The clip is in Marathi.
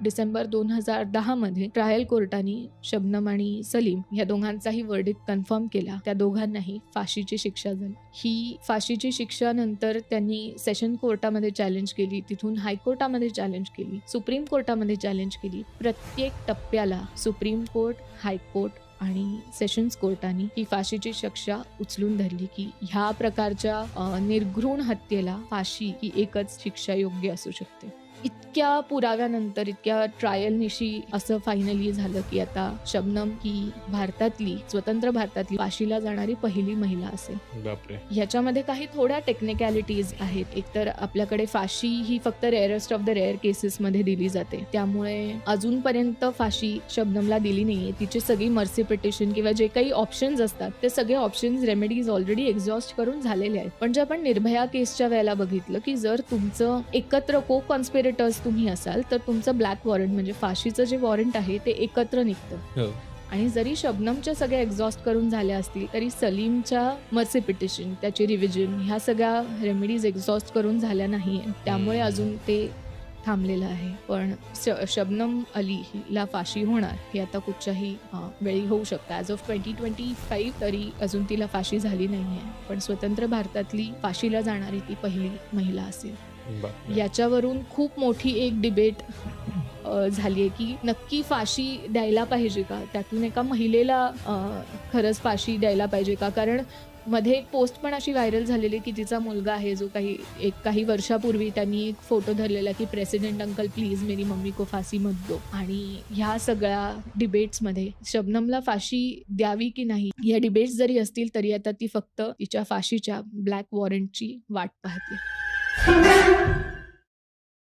डिसेंबर 2010 मध्ये ट्रायल कोर्टाने शबनम आणि सलीम या दोघांचाही वर्डिक्ट कन्फर्म केला. त्या दोघांनाही फाशीची शिक्षा झाली. ही फाशीची शिक्षा नंतर त्यांनी सेशन कोर्टामध्ये चॅलेंज केली, तिथून हायकोर्टामध्ये चॅलेंज केली, सुप्रीम कोर्टामध्ये चॅलेंज केली. प्रत्येक टप्प्याला सुप्रीम कोर्ट, हायकोर्ट आणि सेशन्स कोर्टाने ही फाशीची शिक्षा उचलून धरली की ह्या प्रकारच्या निर्घृण हत्येला फाशी ही एकच शिक्षा योग्य असू शकते. इतक्या पुराव्यानंतर, इतक्या ट्रायलनिशी असं फायनली झालं की आता शबनम ही भारतातली, स्वतंत्र भारतातली फाशीला जाणारी पहिली महिला असेल. बापरे. ह्याच्यामध्ये काही थोड्या टेक्निकॅलिटीज आहेत. एकतर आपल्याकडे फाशी ही फक्त रेअरेस्ट ऑफ द रेअर केसेसमध्ये दिली जाते, त्यामुळे अजूनपर्यंत फाशी शबनमला दिली नाहीये. तिची सगळी मर्सी पिटिशन किंवा जे काही ऑप्शन्स असतात ते सगळे ऑप्शन्स, रेमेडीज ऑलरेडी एक्झॉस्ट करून झालेले आहेत. पण जे आपण निर्भया केसच्या वेळेला बघितलं की जर तुमचं एकत्र को कॉन्स्पिरेटर्स तुम्ही असाल तर तुमचं ब्लॅक वॉरंट म्हणजे फाशीचं जे वॉरंट आहे ते एकत्र निघतं. आणि जरी शबनमच्या सगळ्या एक्झॉस्ट करून झाल्या असतील तरी सलीमच्या मर्सी पिटिशन, त्याची रिव्हिजन, ह्या सगळ्या रेमेडीज एक्झॉस्ट करून झाल्या नाही, त्यामुळे अजून ते थांबलेलं आहे. पण शबनम अली हिला फाशी होणार हे आता कुठच्याही वेळी होऊ शकतं. ॲज ऑफ 2025 तरी अजून तिला फाशी झाली नाही आहे, पण स्वतंत्र भारतातली फाशीला जाणारी ती पहिली महिला असेल. याच्यावरून खूप मोठी एक डिबेट झाली आहे की नक्की फाशी द्यायला पाहिजे का, त्यातून एका महिलेला खरंच फाशी द्यायला पाहिजे का. कारण मध्ये एक पोस्ट पण अशी व्हायरल झालेली की तिचा मुलगा आहे जो काही वर्षापूर्वी त्यांनी एक फोटो धरलेला की प्रेसिडेंट अंकल प्लीज मेरी मम्मी को फाशी मत दो. आणि ह्या सगळ्या डिबेट्समध्ये शबनमला फाशी द्यावी की नाही या डिबेट्स जरी असतील तरी आता ती फक्त तिच्या फाशीच्या ब्लॅक वॉरंटची वाट पाहते.